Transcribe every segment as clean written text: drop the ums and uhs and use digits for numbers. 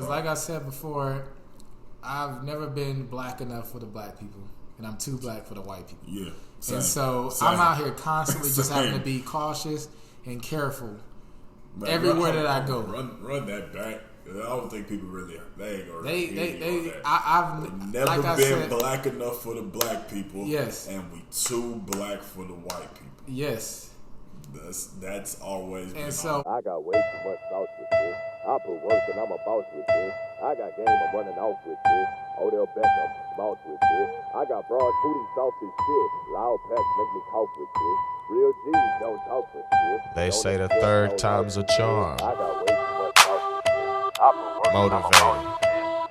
Because like I said before, I've never been black enough for the black people, and I'm too black for the white people. Yeah. Same. And so I'm out here constantly just having to be cautious and careful everywhere that I go. Run that back. I don't think people really they ain't gonna. I've never like been black enough for the black people. Yes. And we too black for the white people. Yes. That's always been. And so I got way too much sauce with this. I put work and I'm a boss with this. I got game, I'm running off with this. Odell Beckham, boss with this. I got broad booty sauce and shit. Loud packs make me cough with this. Real G's don't talk for shit. They say the third time's a charm. I got way too much sauce with this. I put work Motivated,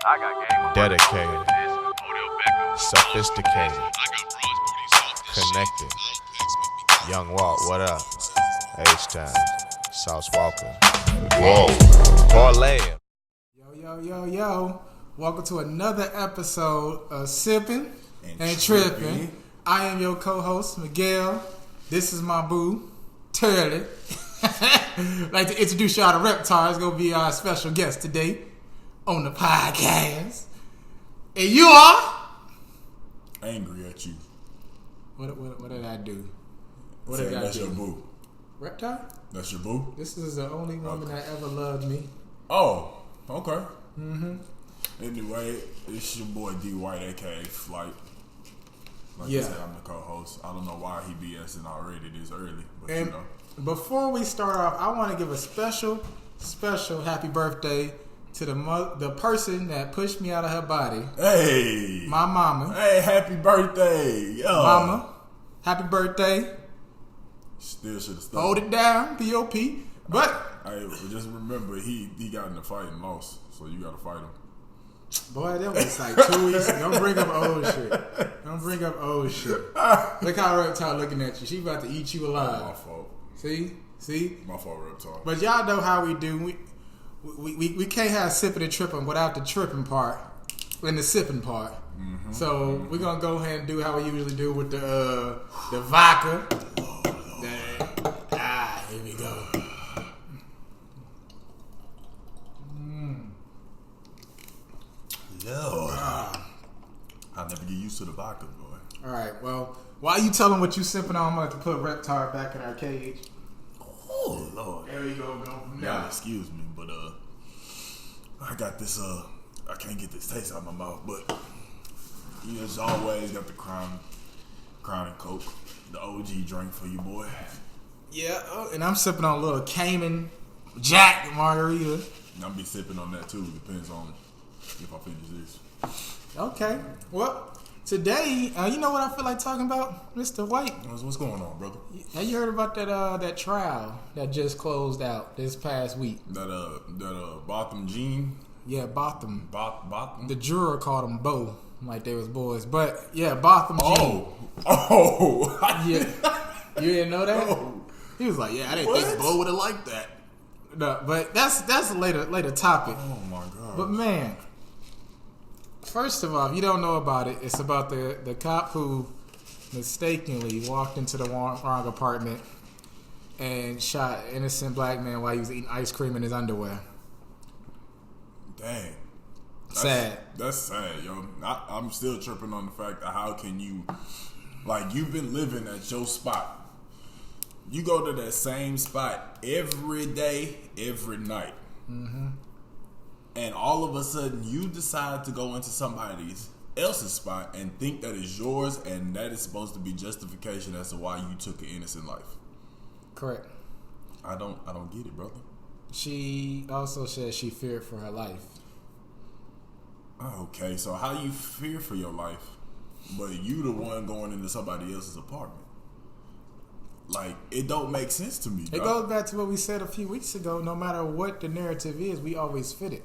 I got game, I'm dedicated, Odell Beckham, sophisticated, connected. Young Walt, what up? H-Time, Sauce Walker. Whoa, parlay. Yo. Welcome to another episode of Sippin' and Trippin'. I am your co-host, Miguel. This is my boo, Turley. I'd like to introduce y'all to Reptar. It's going to be our special guest today on the podcast. And you are? Angry at you. What did I do? What Saying did I that's do? your boo. Reptar? That's your boo? This is the only woman that ever loved me. Oh, okay. Anyway, it's your boy D White, aka Flight. Like I said, I'm the co-host. I don't know why he BSing already this early, but and before we start off, I want to give a special happy birthday to the person that pushed me out of her body. Hey, my mama. Hey, happy birthday, yo, mama. Happy birthday. Still should have stuck. Hold it down, P.O.P. But just remember, he got in the fight and lost, so you got to fight him. Boy, that was like 2 weeks. Don't bring up old shit. Look how Reptar looking at you. She about to eat you alive. My fault. See? My fault, Reptar. But y'all know how we do. We can't have sipping and tripping without the tripping part and the sipping part. So we're gonna go ahead and do how we usually do with the vodka. Here we go. Lord. I'll never get used to the vodka, boy. All right, well, while you tell them what you sipping on, I'm going to have to put Reptar back in our cage. Oh, Lord. There you go from now. Y'all excuse me, but I got this, I can't get this taste out of my mouth, but you as always got the Crown and Coke, the OG drink for you, boy. Yeah, and I'm sipping on a little Cayman Jack margarita. I'll be sipping on that, too. Depends on if I finish this. Okay. Well, today, you know what I feel like talking about, Mr. White? What's going on, brother? Have you heard about that trial that just closed out this past week? That Botham Jean? Yeah, Botham. Botham? The juror called him Bo, like they was boys. But yeah, Botham Jean. Oh. Yeah. You didn't know that? Oh. He was like, yeah, I didn't think Bo would have liked that. No, but that's a later topic. Oh my God. But man, first of all, if you don't know about it, it's about the cop who mistakenly walked into the wrong apartment and shot an innocent black man while he was eating ice cream in his underwear. Dang. Sad. That's sad, yo. I'm still tripping on the fact that how can you, like, you've been living at your spot. You go to that same spot every day, every night. And all of a sudden, you decide to go into somebody else's spot and think that is yours, and that is supposed to be justification as to why you took an innocent life. Correct. I don't get it, brother. She also said she feared for her life. Okay, so how you fear for your life, but you the one going into somebody else's apartment? Like, it don't make sense to me. It goes back to what we said a few weeks ago. No matter what the narrative is, we always fit it.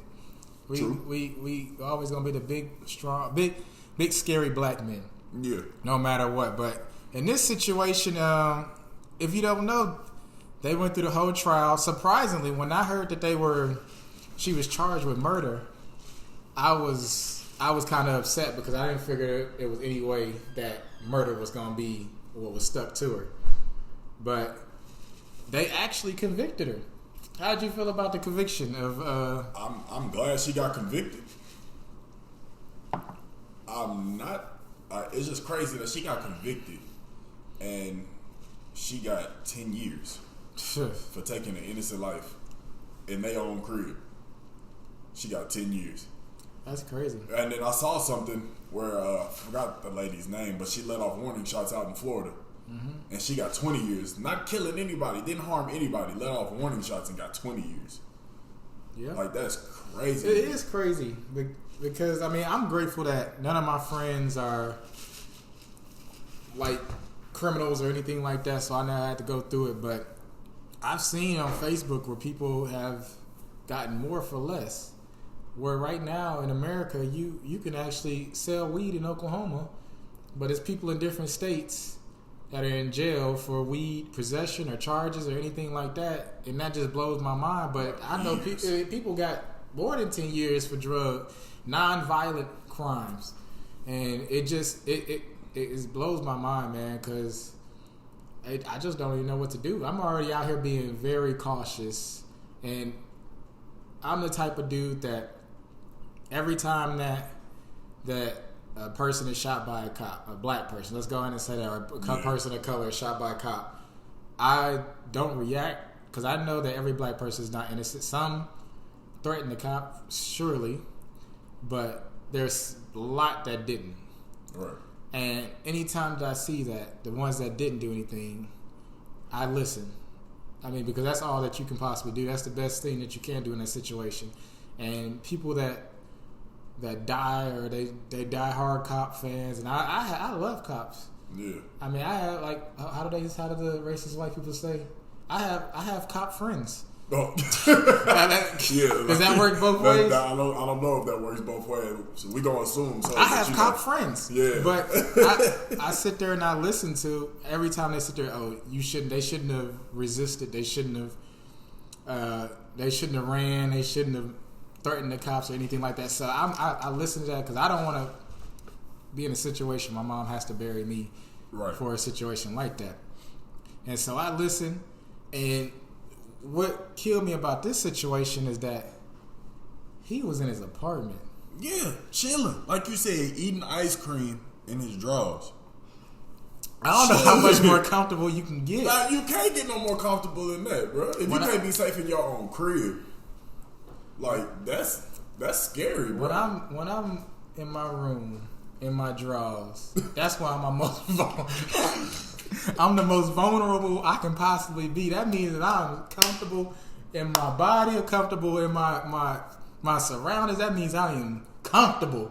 We always gonna be the big, strong, big scary black men. Yeah. No matter what. But in this situation, if you don't know, they went through the whole trial. Surprisingly, when I heard that she was charged with murder, I was kind of upset because I didn't figure it was any way that murder was gonna be what was stuck to her. But they actually convicted her. How'd you feel about the conviction of? I'm glad she got convicted. I'm not. It's just crazy that she got convicted, and she got 10 years for taking an innocent life in their own crib. She got 10 years. That's crazy. And then I saw something where I forgot the lady's name, but she let off warning shots out in Florida. And she got 20 years. Not killing anybody, didn't harm anybody, let off warning shots and got 20 years. Yeah. Like, that's crazy. It is crazy. Because, I mean, I'm grateful that none of my friends are, like, criminals or anything like that, so I never had to go through it. But I've seen on Facebook where people have gotten more for less. Where right now in America, you can actually sell weed in Oklahoma, but it's people in different states that are in jail for weed possession or charges or anything like that, and that just blows my mind. But I know people got more than 10 years for non-violent crimes, and it just it blows my mind, man, because I just don't even know what to do. I'm already out here being very cautious, and I'm the type of dude that every time that a person is shot by a cop, a black person, let's go ahead and say that, or a person of color is shot by a cop, I don't react because I know that every black person is not innocent. Some threaten the cop, surely, but there's a lot that didn't. Right. And anytime that I see that, the ones that didn't do anything, I listen. I mean, because that's all that you can possibly do. That's the best thing that you can do in that situation. And people that die, or they die hard cop fans, and I love cops. Yeah. I mean, I have, like, how do the racist white people say? I have cop friends. Oh. Does that work both ways? I don't know if that works both ways. So we gonna assume. So I have cop friends. Yeah. But I sit there and I listen to every time they sit there. Oh, they shouldn't have resisted. They shouldn't have ran. They shouldn't have threatened the cops or anything like that. So I listen to that because I don't want to be in a situation my mom has to bury me for a situation like that. And so I listen, and what killed me about this situation is that he was in his apartment. Yeah, chilling. Like you said, eating ice cream in his drawers. I don't know how much more comfortable you can get. Like, you can't get no more comfortable than that, bro. If you can't be safe in your own crib, like, that's scary, bro. When I'm in my room, in my drawers, that's why I'm most vulnerable. I'm the most vulnerable I can possibly be. That means that I'm comfortable in my body, comfortable in my surroundings. That means I am comfortable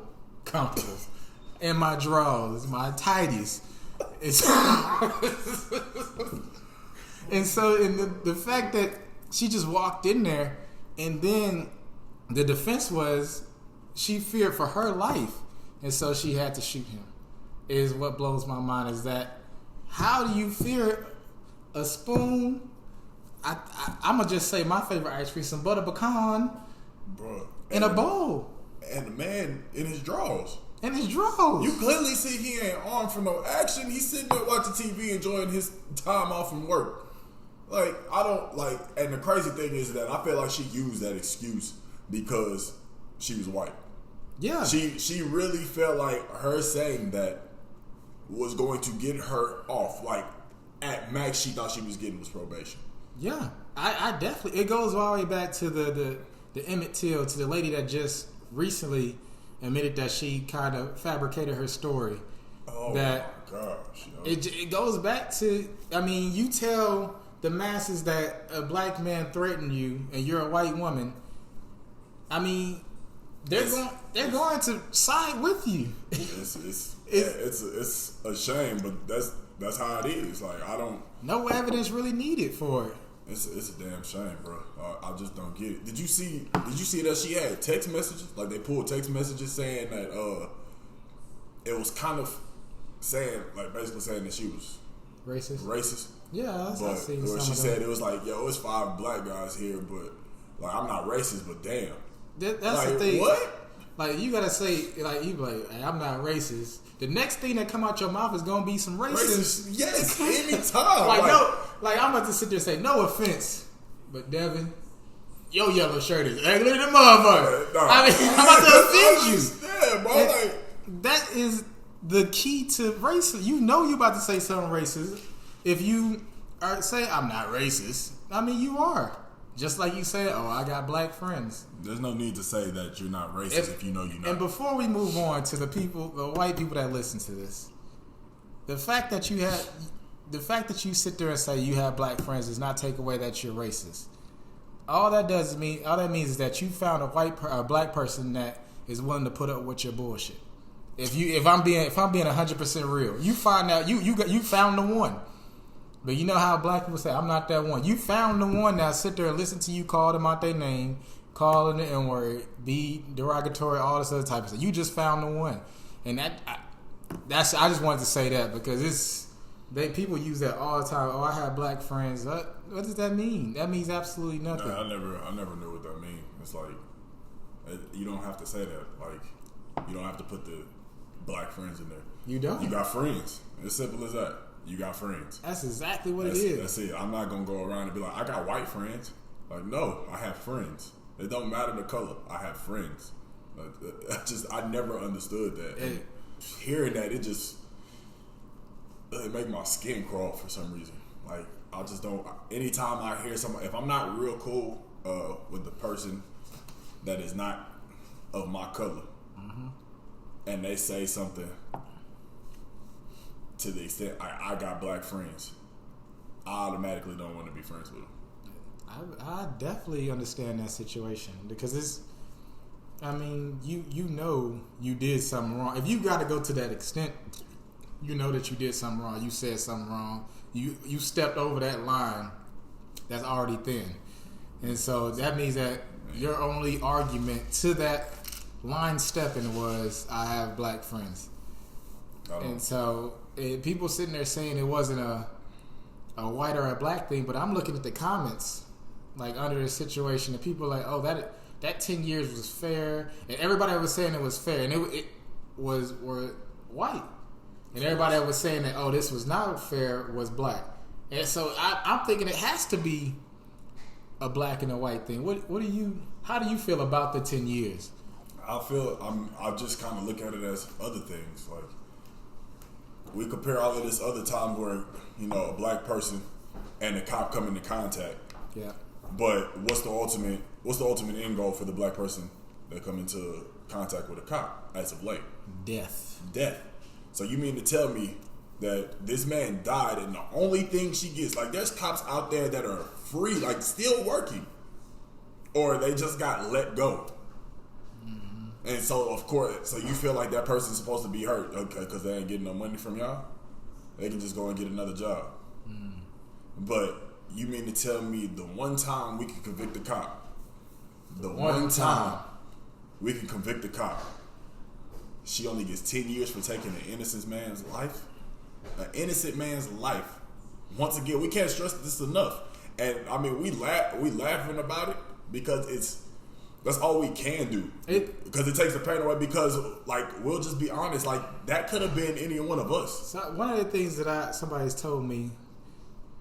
in my drawers, my tighties. And so the fact that she just walked in there, and then the defense was she feared for her life, and so she had to shoot him, is what blows my mind. Is that, how do you fear a spoon? I'm going to just say my favorite ice cream, some butter pecan, bro, in a bowl. And the man in his drawers. In his drawers. You clearly see he ain't armed for no action. He's sitting there watching TV, enjoying his time off from work. Like, I don't, like, and the crazy thing is that I feel like she used that excuse because she was white. Yeah. She really felt like her saying that was going to get her off. Like, at max, she thought she was getting was probation. Yeah. I definitely, it goes all the way back to the Emmett Till, to the lady that just recently admitted that she kind of fabricated her story. Oh, that, my gosh. It goes back to, I mean, you tell the masses that a black man threatened you and you're a white woman, I mean, they're going to side with you. It's a shame, but that's how it is. Like, no evidence really needed for it. It's a damn shame, bro. I just don't get it. Did you see that she had text messages? Like, they pulled text messages saying that it was kind of saying, like, basically saying that she was racist. Yeah, I've seen some. She said it was like, yo, it's 5 black guys here, but like, I'm not racist, but damn. That's like, the thing. What? Like, you gotta say, like, you be like, hey, I'm not racist. The next thing that come out your mouth is gonna be some racist. Yes, anytime. like, no, like, I'm about to sit there and say, no offense, but Devin, your yellow shirt is ugly than motherfucker. I mean, I'm about to offend you. Yeah, bro. Like, that is the key to racism. You know you about to say something racist. If you say, I'm not racist, I mean, you are. Just like you said, oh, I got black friends. There's no need to say that you're not racist if you know you're not. And before we move on to the white people that listen to this, the fact that you sit there and say you have black friends does not take away that you're racist. All that means is that you found a black person that is willing to put up with your bullshit. If I'm being 100% real, you find out you found the one. But you know how black people say, I'm not that one. You found the one that sit there and listen to you call them out their name, call them the N-word, be derogatory, all this other type of stuff. You just found the one. And I just wanted to say that because people use that all the time. Oh, I have black friends. What does that mean? That means absolutely nothing. No, I never knew what that means. It's like, you don't have to say that. Like, you don't have to put the black friends in there. You don't. You got friends. It's simple as that. You got friends. That's exactly what it is. That's it. I'm not going to go around and be like, I got white friends. Like, no, I have friends. It don't matter the color. I have friends. I never understood that. And hearing that, it make my skin crawl for some reason. Like, I just don't. Anytime I hear somebody, if I'm not real cool with the person that is not of my color, and they say something to the extent I got black friends, I automatically don't want to be friends with them. I definitely understand that situation because you know you did something wrong. If you got to go to that extent, you know that you did something wrong. You said something wrong. You stepped over that line that's already thin. And so that means that your only argument to that line stepping was, I have black friends. And so people sitting there saying it wasn't a white or a black thing, but I'm looking at the comments like under the situation, and people are like, oh, that 10 years was fair, and everybody was saying it was fair, and it were white, and everybody that was saying that, oh, this was not fair, was black. And so I'm thinking it has to be a black and a white thing. How do you feel about the 10 years? I just kind of look at it as other things. Like, we compare all of this other time where, a black person and a cop come into contact. Yeah. But what's the ultimate end goal for the black person that come into contact with a cop as of late? Death. So you mean to tell me that this man died and the only thing she gets, like, there's cops out there that are free, like, still working, or they just got let go. And so, of course, you feel like that person's supposed to be hurt, okay, because they ain't getting no money from y'all? They can just go and get another job. But you mean to tell me the one time we can convict the cop, we can convict the cop, she only gets 10 years for taking an innocent man's life? An innocent man's life. Once again, we can't stress this enough. And, I mean, we laughing about it because that's all we can do. Because it takes the pain away. Because, like, we'll just be honest. Like, that could have been any one of us. So one of the things that somebody's told me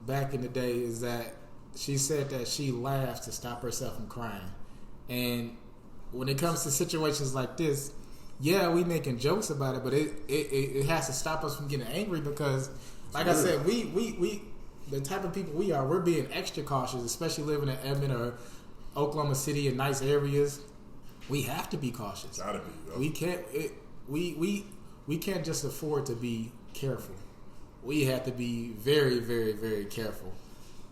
back in the day is that she said that she laughed to stop herself from crying. And when it comes to situations like this, yeah, we making jokes about it, but it has to stop us from getting angry because, like I said, we the type of people we are, we're being extra cautious, especially living in Edmond or Oklahoma City in nice areas. We have to be cautious. Gotta be. Yo. We can't just afford to be careful. We have to be very, very, very careful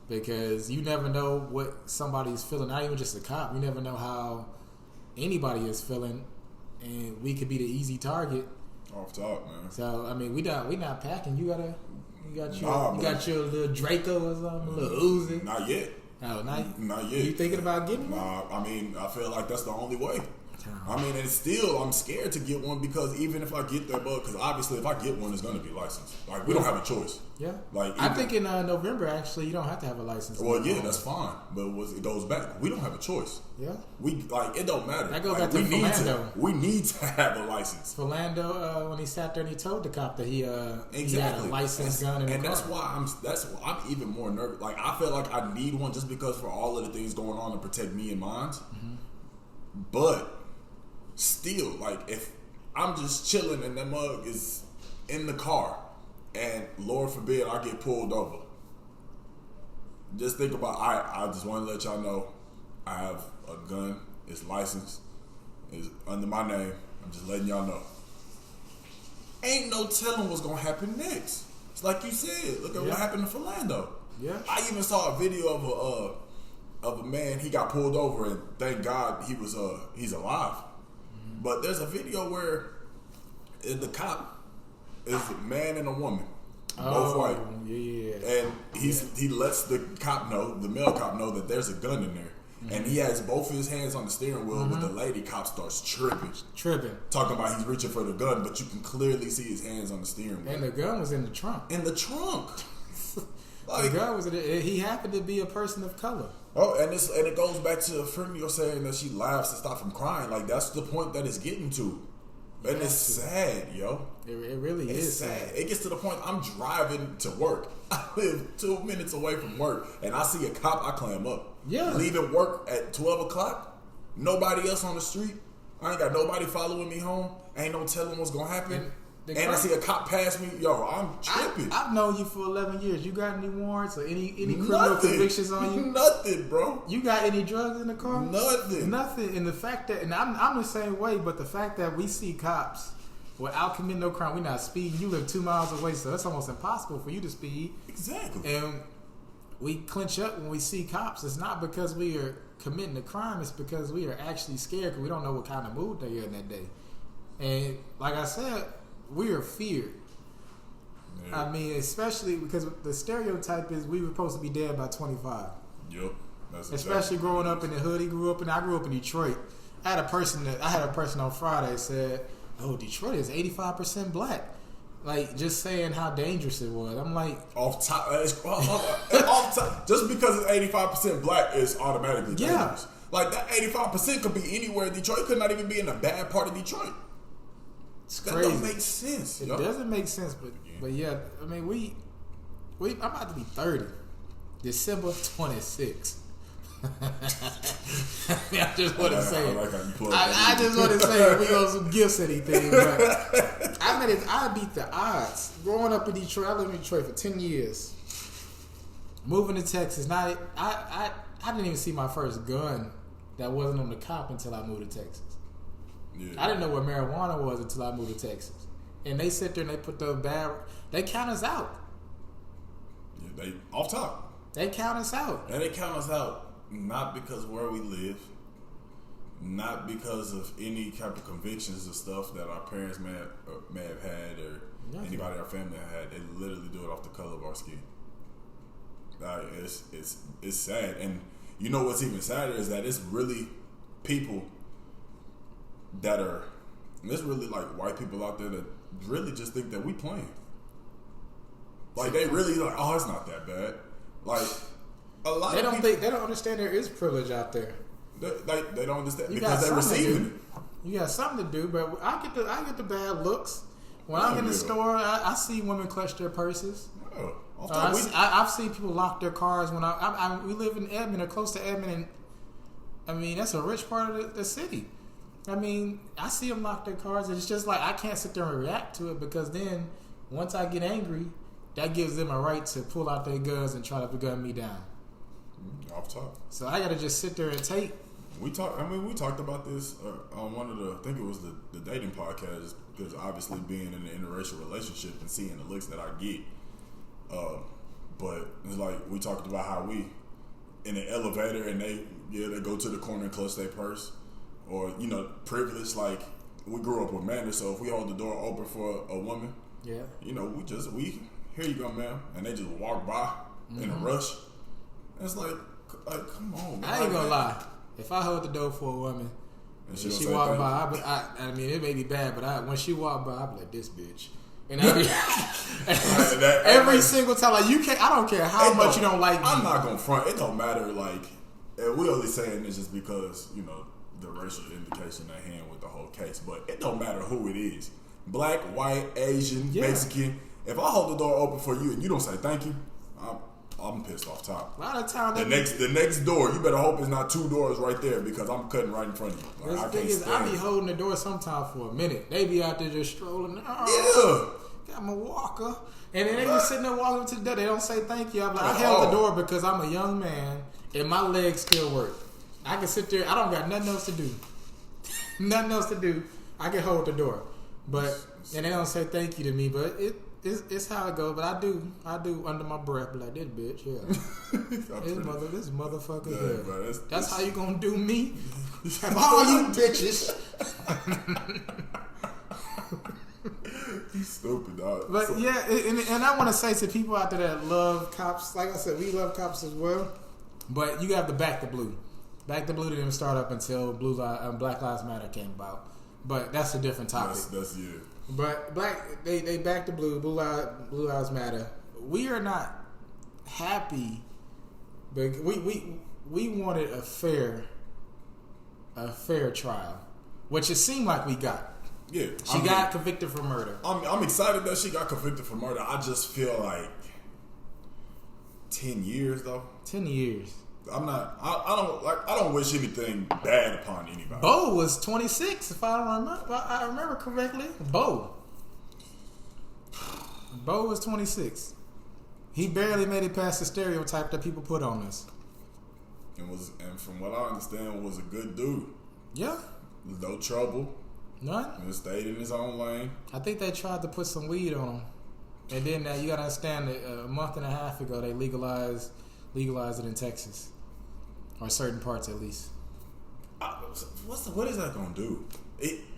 because you never know what somebody's feeling. Not even just a cop. You never know how anybody is feeling, and we could be the easy target. Off top, man. So I mean, we not packing. You got your little Draco or something, a little Uzi. Not yet. No, not yet. You thinking about getting one? Nah, I mean, I feel like that's the only way. I mean, and still, I'm scared to get one because even if I get that bug, because obviously if I get one, it's going to be licensed. Like, we don't have a choice. Yeah. Like, I think in November, actually, you don't have to have a license. Well, yeah, that's fine. But it goes back. We don't have a choice. Yeah. It don't matter. That goes like, back to Philando. We need to have a license. Philando, when he sat there and he told the cop that he had a licensed gun in the car. And that's why I'm even more nervous. Like, I feel like I need one just because for all of the things going on to protect me and mine. Mm-hmm. But still, like, if I'm just chilling and that mug is in the car and Lord forbid I get pulled over, just think about, I just want to let y'all know I have a gun, it's licensed, it's under my name, I'm just letting y'all know. Ain't no telling what's going to happen next. It's like you said, look at what happened to Philando. Yeah. I even saw a video of a man, he got pulled over and thank God he's alive. Mm-hmm. But there's a video where the cop is a man and a woman, both white. Yeah. And he lets the male cop know that there's a gun in there. Mm-hmm. And he has both his hands on the steering wheel, but the lady cop starts tripping. Talking about he's reaching for the gun, but you can clearly see his hands on the steering wheel. And the gun was in the trunk. Like, the gun was he happened to be a person of color. Oh, and it goes back to a friend you're saying that she laughs to stop from crying. Like, that's the point that it's getting to. And it's sad, yo. It really is sad. It gets to the point I'm driving to work. I live 2 minutes away from work, and I see a cop, I clam up. Yeah. Leaving work at 12 o'clock, nobody else on the street. I ain't got nobody following me home. Ain't no telling what's going to happen. And I see a cop pass me, yo, I'm tripping. I've known you for 11 years. You got any warrants or any criminal convictions on you? Nothing, bro. You got any drugs in the car? Nothing. And the fact that, and I'm the same way, but the fact that we see cops without committing no crime, we're not speeding. You live 2 miles away, so it's almost impossible for you to speed. Exactly. And we clinch up when we see cops. It's not because we are committing a crime. It's because we are actually scared because we don't know what kind of mood they're in that day. And like I said, we are feared. Yeah. I mean, especially because the stereotype is we were supposed to be dead by 25. Yep. Especially growing up in the hood. I grew up in Detroit. I had a person on Friday said, "Oh, Detroit is 85% black." Like, just saying how dangerous it was. I'm like, off top. Just because it's 85% black is automatically dangerous. Like, that 85% could be anywhere in Detroit. It could not even be in a bad part of Detroit. That don't make sense. It doesn't make sense, but yeah, I mean, I'm about to be 30, December 26. I just want to say it. I just want to say we owe some gifts, anything. But I beat the odds. Growing up in Detroit, I lived in Detroit for 10 years. Moving to Texas, now I didn't even see my first gun that wasn't on the cop until I moved to Texas. Yeah. I didn't know what marijuana was until I moved to Texas. And they sit there and they put they count us out. Yeah, they off top. They count us out. And they count us out not because of where we live, not because of any type of convictions or stuff that our parents may have had or anybody in our family had. They literally do it off the color of our skin. Like, it's sad. And you know what's even sadder is that it's really people that are, there's really like white people out there that really just think that we playing. Like, they really like, oh, it's not that bad. Like, a lot they of don't people, they don't understand there is privilege out there. They don't understand because they're receiving it. You got something to do, but I get the bad looks when I'm in the store. I see women clutch their purses. I've seen people lock their cars when we live in Edmond or close to Edmond, and I mean that's a rich part of the city. I mean, I see them lock their cars, and it's just like I can't sit there and react to it because then once I get angry, that gives them a right to pull out their guns and try to gun me down. Off top. So I got to just sit there and take. We talked about this on one of the, I think it was the dating podcast, because obviously being in an interracial relationship and seeing the looks that I get. But it's like we talked about how we in an elevator and they go to the corner and clutch their purse, or privilege. Like, we grew up with manners, so if we hold the door open for a woman, we here you go, ma'am, and they just walk by in a rush. It's like come on, man. I ain't gonna lie. If I hold the door for a woman And she walked by, I mean, it may be bad, but when she walked by, I'd be like, this bitch. And every single time, like, you can't, I don't care how much you don't like me. I'm not going to front. It don't matter, like, and we only saying this just because, the racial indication at hand with the whole case. But it don't matter who it is. Black, white, Asian, Mexican. If I hold the door open for you and you don't say thank you, I'm pissed off top. A lot of times, the next door, you better hope it's not 2 doors right there because I'm cutting right in front of you. Like, I be holding the door sometimes for a minute. They be out there just strolling. Got my walker, and then they just sitting there walking to the door. They don't say thank you. I'm like, I held the door because I'm a young man and my legs still work. I can sit there. I don't got nothing else to do. Nothing else to do. I can hold the door, and they don't say thank you to me. But it's how it goes. But I do under my breath, be like, this bitch, this motherfucker here. Bro, that's how you gonna do me? Of all you bitches. You stupid, dog. But and I want to say to people out there that love cops, like I said, we love cops as well. But you have to back the blue. Back the blue didn't start up until Black Lives Matter came about. But that's a different topic. That's But they back the blue. Blue Lives Matter. We are not happy, but we wanted a fair trial, which it seemed like we got. Yeah, she got convicted for murder. I'm excited that she got convicted for murder. I just feel like 10 years though. 10 years. I don't wish anything bad upon anybody. Bo was 26, if I remember correctly. Bo was 26. He barely made it past the stereotype that people put on us. And from what I understand, was a good dude. Yeah. No trouble. None. He stayed in his own lane. I think they tried to put some weed on him, and then you gotta understand that a month and a half ago they legalized it in Texas, or certain parts at least. What is that gonna do?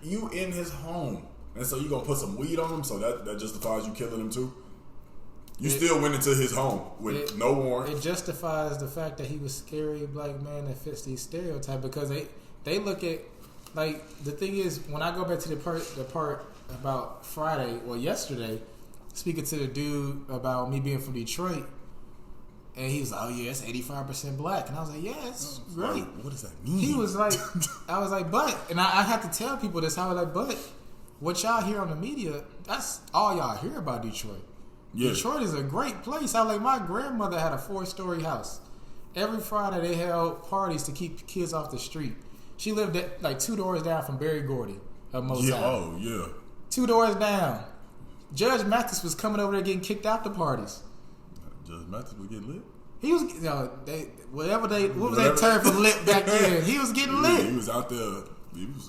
You in his home, and so you gonna put some weed on him, so that justifies you killing him too? You still went into his home with no warrant. It justifies the fact that he was a scary black man that fits these stereotypes, because they look at, like, the thing is, when I go back to the part about Friday or yesterday, speaking to the dude about me being from Detroit, and he was like, oh yeah, it's 85% black, and I was like, yeah, it's great. What does that mean? He was like, I was like, but, and I have to tell people this, I was like, but what y'all hear on the media, that's all y'all hear about Detroit. Yeah. Detroit is a great place. I was like, my grandmother had a 4-story house. Every Friday they held parties to keep kids off the street. She lived at, like, 2 doors down from Barry Gordy, a motel. Yeah, oh, yeah. 2 doors down. Judge Mathis was coming over there getting kicked out the parties. Judge Mathis was getting lit? He was, what was that term for lit back then? He was getting lit. He was out there. He was,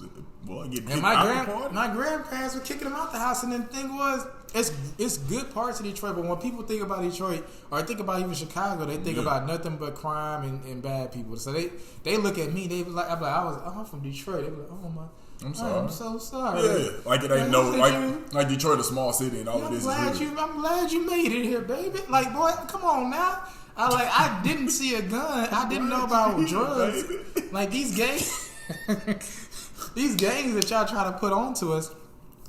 getting and my grandparents were kicking him out the house, and then the thing was, it's good parts of Detroit, but when people think about Detroit, or think about even Chicago, they think about nothing but crime and bad people. So they look at me, they be like, I'm from Detroit. They be like, oh my, I'm sorry. I'm so sorry. Yeah, like it ain't like Detroit a small city and all it is. I'm glad you made it here, baby. Like, boy, come on now. I didn't see a gun. I didn't know about drugs. Like these gangs, these gangs that y'all try to put onto us.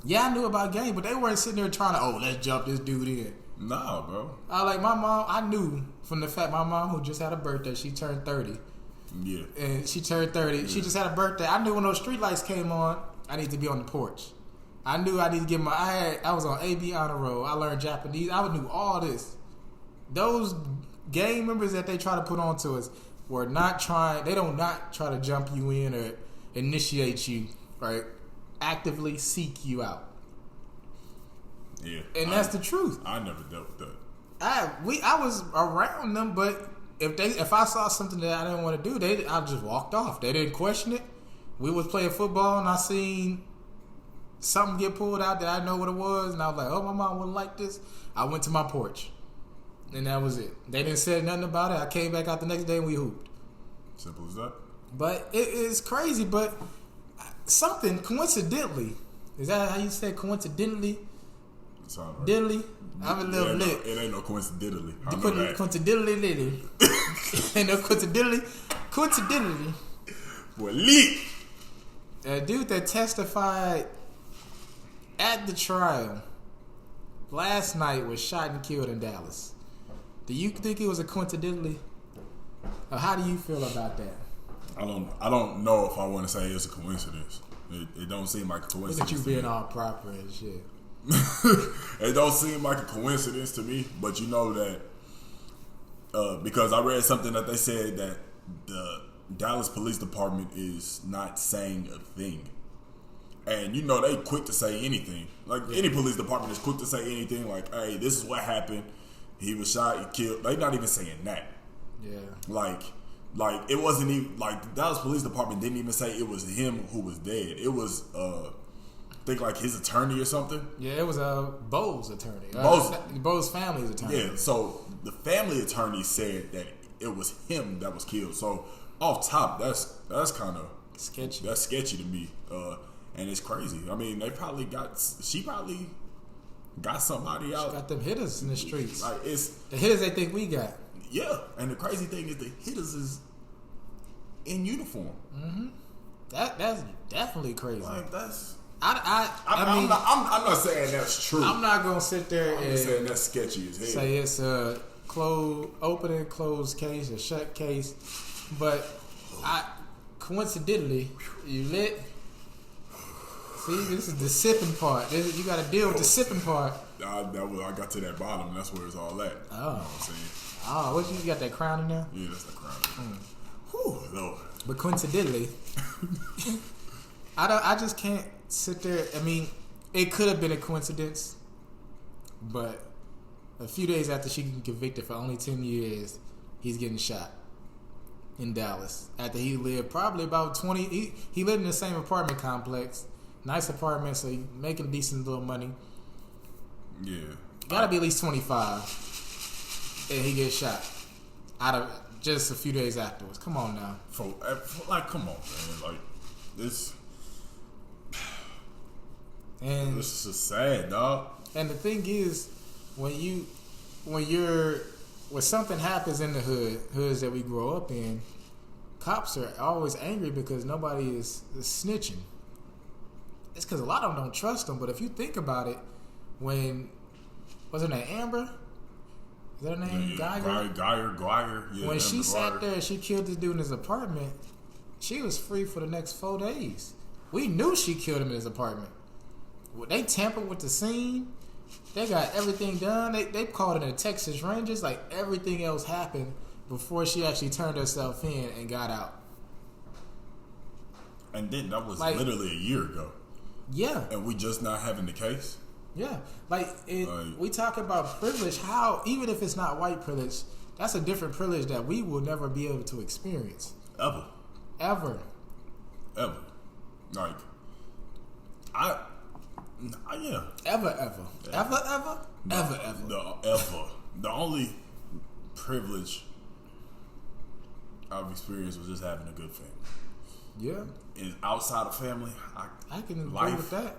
Yeah, I knew about gangs, but they weren't sitting there trying to, let's jump this dude in. Nah, bro. My mom, I knew from the fact my mom, who just had a birthday, she turned 30. Yeah. And she turned 30. Yeah. She just had a birthday. I knew when those street lights came on, I need to be on the porch. I knew I need to get I was on AB Honor Roll. I learned Japanese. I knew all this. Those gang members that they try to put onto us were not trying, they don't not try to jump you in or initiate you, right? Actively seek you out. Yeah. And that's the truth. I never dealt with that. I was around them, but if I saw something that I didn't want to do, I just walked off. They didn't question it. We was playing football and I seen something get pulled out that I know what it was, and I was like, oh, my mom wouldn't like this. I went to my porch. And that was it. They didn't say nothing about it. I came back out the next day and we hooped. Simple as that. But it is crazy, but something coincidentally, is that how you say coincidentally? Sound right. Diddly? I'm a little lit. It ain't no coincidentally. I know that. Coincidentally litty. Ain't no coincidentally. Coincidentally. Boy, lit. A dude that testified at the trial last night was shot and killed in Dallas. Do you think it was a coincidentally? Or how do you feel about that? I don't know if I want to say it's a coincidence. It don't seem like a coincidence. Look at you being all proper and shit. It don't seem like a coincidence to me, but you know that because I read something that they said that the Dallas Police Department is not saying a thing. And you know they quick to say anything. Like any police department is quick to say anything like, hey, this is what happened. He was shot, he killed. They're not even saying that. Yeah. Like it wasn't even like the Dallas Police Department didn't even say it was him who was dead. It was I think like his attorney or something. Yeah, it was Bo's attorney. Bo's family's attorney. Yeah, so the family attorney said that it was him that was killed. So off top, that's kind of sketchy. That's sketchy to me, and it's crazy. I mean, she probably got somebody out. She got them hitters in the streets. Like it's the hitters they think we got. Yeah, and the crazy thing is the hitters is in uniform. Mm-hmm. That's definitely crazy. Like that's. I'm not saying that's true. I'm not gonna sit there I'm and saying that's sketchy as hell. Say it's a open and closed case, a shut case, but coincidentally you lit. See, this is the sipping part. You got to deal with the sipping part. I got to that bottom. That's where it's all at. Oh, you know what I'm saying. Oh, what you got that crown in there? Yeah, that's the crown. Whew, Lord. But coincidentally, I just can't sit there. I mean, it could have been a coincidence, but a few days after she got convicted for only 10 years, he's getting shot in Dallas. After he lived probably about 20, he lived in the same apartment complex, nice apartment, so he making decent little money. Yeah, gotta be at least 25. And he gets shot out of just a few days afterwards. Come on now. Come on, man. Like this. And this is just sad, dog. And the thing is, when something happens in the hoods that we grow up in, cops are always angry because nobody is snitching. It's because a lot of them don't trust them. But if you think about it, was her name Amber? Is that her name? Guyer. Yeah, when she sat there and she killed this dude in his apartment, she was free for the next 4 days. We knew she killed him in his apartment. They tampered with the scene. They got everything done. They called it the Texas Rangers. Like everything else happened before she actually turned herself in and got out. And then that was literally a year ago. Yeah. And we just not having the case. Yeah, we talk about privilege. How, even if it's not white privilege, that's a different privilege that we will never be able to experience. Ever. Like, yeah. Ever. The only privilege I've experienced was just having a good family. Yeah. And outside of family, I can agree with that.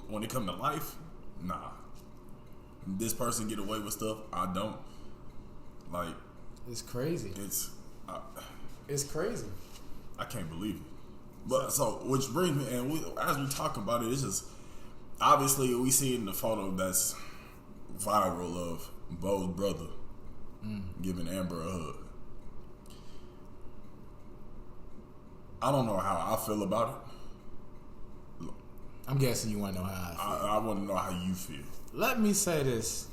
When it comes to life, nah. This person get away with stuff, I don't. Like, it's crazy. It's crazy. I can't believe it. But so, which brings me, and as we talk about it, it's just obviously we see in the photo that's viral of Bo's brother giving Amber a hug. I don't know how I feel about it. I'm guessing you want to know how I feel. I want to know how you feel. Let me say this,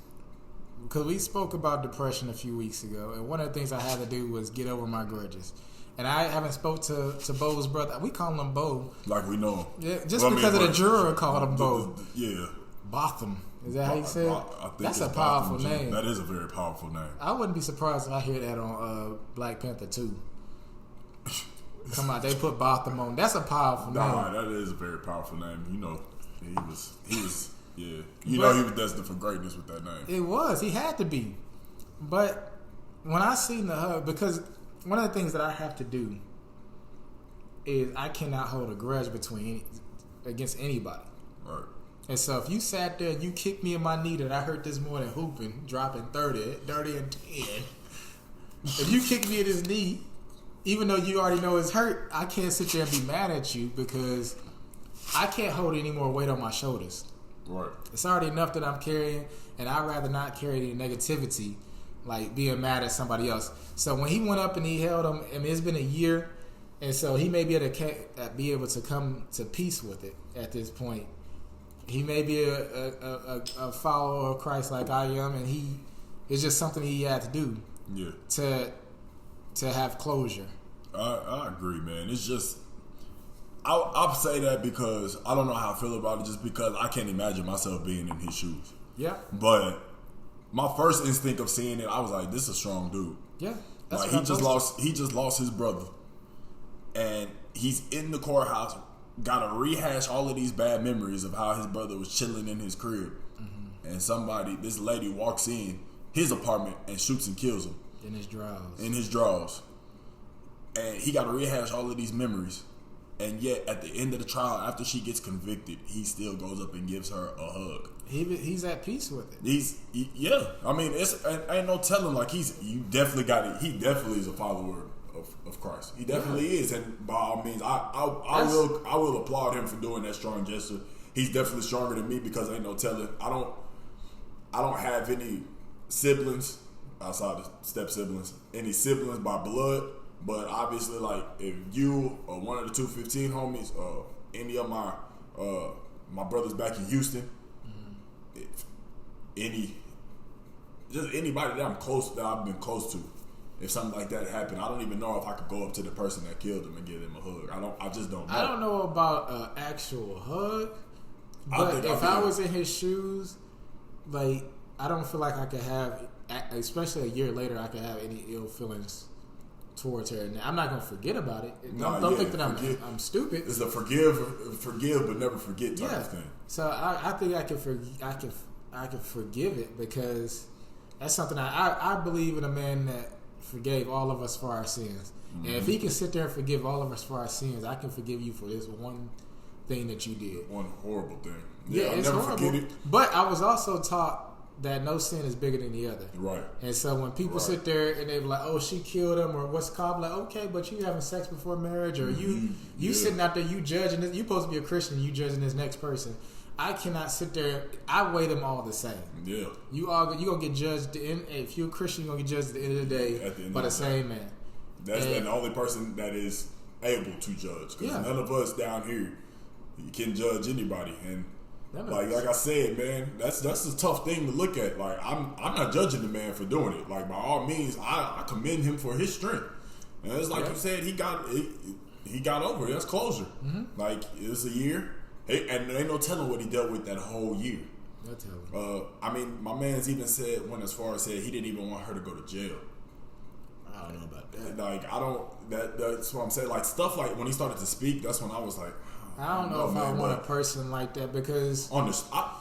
because we spoke about depression a few weeks ago, and one of the things I had to do was get over my grudges. And I haven't spoke to Bo's brother. We call him Bo. Like we know him. Yeah, just because of the juror called him Bo. Yeah. Botham. Is that how you say it? That's a powerful name. That is a very powerful name. I wouldn't be surprised if I hear that on Black Panther 2. Come on, they put Botham on. That's a powerful name. Nah, that is a very powerful name. You know, he was, yeah. You know, he was destined for greatness with that name. It was. He had to be. But when I seen the hug, because one of the things that I have to do is I cannot hold a grudge against anybody. Right. And so if you sat there and you kicked me in my knee that I hurt this morning hooping, dropping 30 and 10, if you kicked me in his knee, even though you already know it's hurt, I can't sit there and be mad at you because I can't hold any more weight on my shoulders. Right. It's already enough that I'm carrying, and I'd rather not carry any negativity, like being mad at somebody else. So when he went up and he held him, I mean, it's been a year, and so he may be able to come to peace with it at this point. He may be a follower of Christ like I am, and it's just something he had to do. Yeah. To have closure. I agree, man. It's just I'll say that because I don't know how I feel about it, just because I can't imagine myself being in his shoes. Yeah. But my first instinct of seeing it, I was like, this is a strong dude. Yeah. Like he just lost his brother. And he's in the courthouse, gotta rehash all of these bad memories of how his brother was chilling in his crib. Mm-hmm. And this lady walks in his apartment and shoots and kills him. In his drawers. And he got to rehash all of these memories. And yet, at the end of the trial, after she gets convicted, he still goes up and gives her a hug. He's at peace with it. Yeah. I mean, ain't no telling. Like, he definitely is a follower of Christ. He definitely is. And by all means, I will applaud him for doing that strong gesture. He's definitely stronger than me because ain't no telling. I don't have any siblings outside of step siblings, any siblings by blood, but obviously, like, if you or one of the 215 homies, any of my brothers back in Houston, just anybody that I've been close to, if something like that happened, I don't even know if I could go up to the person that killed him and give him a hug. I just don't know. I don't know about an actual hug, but if I was in his shoes, like, I don't feel like I could have, especially a year later, I could have any ill feelings towards her. And I'm not gonna forget about it. Don't think that I'm stupid. It's a forgive but never forget type of thing. So I think I can forgive it because that's something I believe in, a man that forgave all of us for our sins. Mm-hmm. And if he can sit there and forgive all of us for our sins, I can forgive you for this one thing that you did. One horrible thing. Yeah, I'll it's never horrible. forget it. But I was also taught that no sin is bigger than the other. Right. And so when people sit there and they're like, oh, she killed him, or what's called, like, okay, but you having sex before marriage, or you sitting out there, you judging this, you supposed to be a Christian, you judging this next person. I cannot sit there. I weigh them all the same. Yeah. You gonna get judged if you're a Christian, you're gonna get judged at the end of the day by the same man. That's the only person that is able to judge. Because none of us down here can judge anybody. And like I said, man, that's a tough thing to look at. Like, I'm not judging the man for doing it. Like, by all means, I commend him for his strength. And it's like you said, he got over it. That's closure. Mm-hmm. Like, it's a year. And there ain't no telling what he dealt with that whole year. No telling. I mean, my man's even went as far as said he didn't even want her to go to jail. I don't know about that. Like, that's what I'm saying. Like, stuff like when he started to speak, that's when I was like, I don't know if I want a person like that, because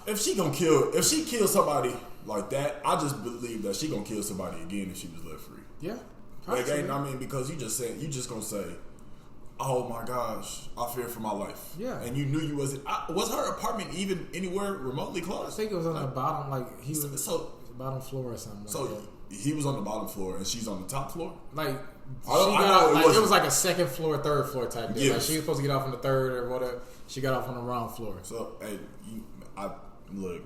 if she kills somebody like that, I just believe that she gonna kill somebody again if she was left free. Yeah. Like, I mean, because you just gonna say, oh my gosh, I fear for my life. Yeah. And you knew you wasn't. Was her apartment even anywhere remotely close? I think it was on the bottom, like he was bottom floor or something. So like that. He was on the bottom floor and she's on the top floor. Like it was like a second floor, third floor type deal. Yes. Like, she was supposed to get off on the third or whatever. She got off on the wrong floor. So hey, look,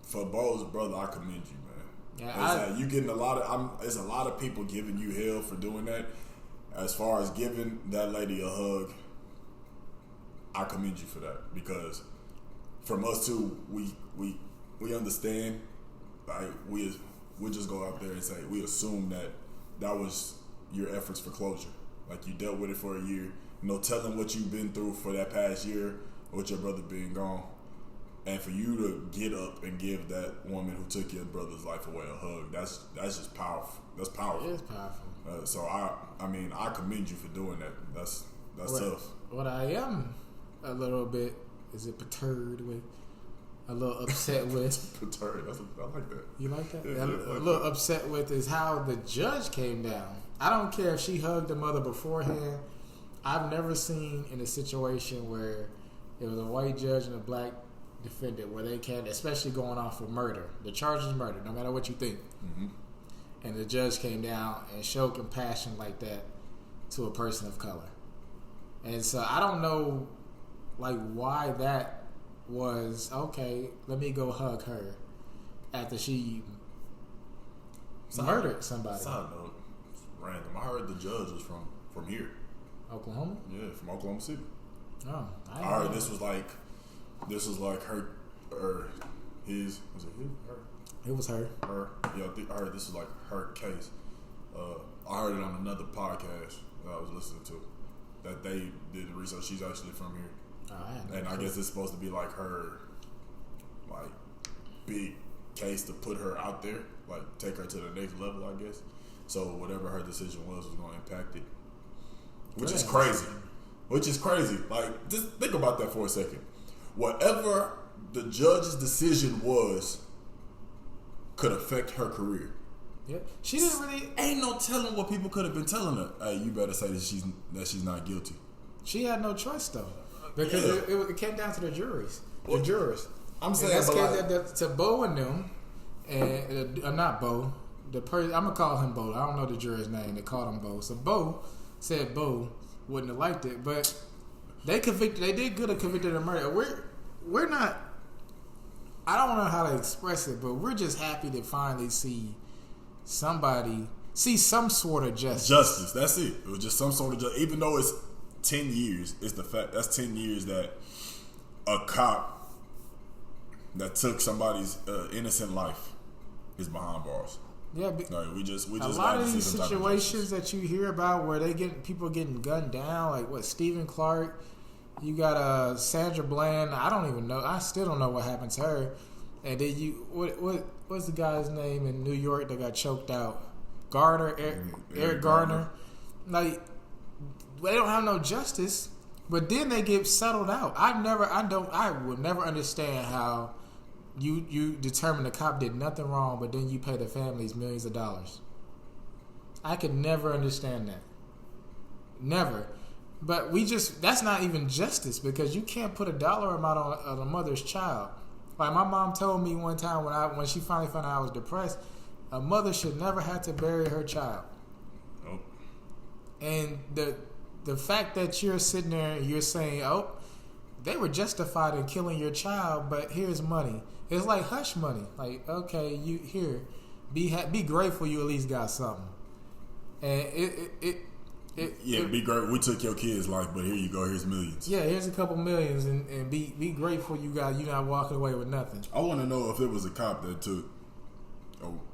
for Bo's brother, I commend you, man. Yeah, you getting a lot of. There's a lot of people giving you hell for doing that. As far as giving that lady a hug, I commend you for that, because from us two, we understand. Like, we just go out there and say we assume that was your efforts for closure. Like, you dealt with it for a year. No telling what you've been through for that past year with your brother being gone. And for you to get up and give that woman who took your brother's life away a hug, that's just powerful. That's powerful. It is powerful. So I mean, I commend you for doing that. That's tough. What I am a little bit perturbed with, a little upset with. Perturbed. I like that. You like that? Yeah, a little upset with is how the judge came down. I don't care if she hugged the mother beforehand. I've never seen in a situation where it was a white judge and a black defendant where they can, especially going off for murder. The charge is murder, no matter what you think. Mm-hmm. And the judge came down and showed compassion like that to a person of color. And so I don't know, like, why that was, okay, let me go hug her after she murdered somebody. Side note, it's random. I heard the judge was from here. Oklahoma? Yeah, from Oklahoma City. Oh, I heard this was like her, or his, was it his? Her? It was her. Her. Yeah, I heard this was like her case. I heard it on another podcast that I was listening to, that they did the research. She's actually from here. And I guess it's supposed to be like her, like, big case to put her out there, like take her to the next level, I guess. So whatever her decision was going to impact it, which is crazy. Like, just think about that for a second. Whatever the judge's decision was could affect her career. Yep. She didn't really. Ain't no telling what people could have been telling her. Hey, you better say that she's not guilty. She had no choice though, because it came down to the juries. Well, the jurors. I'm saying, to Bo and them, and not Bo. The person I'm gonna call him Bo. I don't know the juror's name. They called him Bo. So Bo said Bo wouldn't have liked it, but they convicted. They did good at convicted of murder. We're not. I don't know how to express it, but we're just happy to finally see somebody some sort of justice. Justice. That's it. It was just some sort of justice. Even though it's 10 years, it's the fact that's 10 years that a cop that took somebody's innocent life is behind bars. Yeah, we just a lot of these situations that you hear about where people getting gunned down, like what Stephen Clark, you got Sandra Bland. I don't even know. I still don't know what happened to her. And then what's the guy's name in New York that got choked out? Eric Garner. Like, they don't have no justice, but then they get settled out. I would never understand how you determine the cop did nothing wrong, but then you pay the families millions of dollars. I could never understand that. Never. But that's not even justice, because you can't put a dollar amount on a mother's child. Like my mom told me one time when she finally found out I was depressed, a mother should never have to bury her child. Nope. And the fact that you're sitting there and you're saying, oh, they were justified in killing your child, but here's money. It's like hush money. Like, okay, you here, be grateful you at least got something. And be grateful. We took your kid's life, but here you go. Here's millions. Yeah, here's a couple millions, and be grateful you're not walking away with nothing. I want to know if it was a cop that took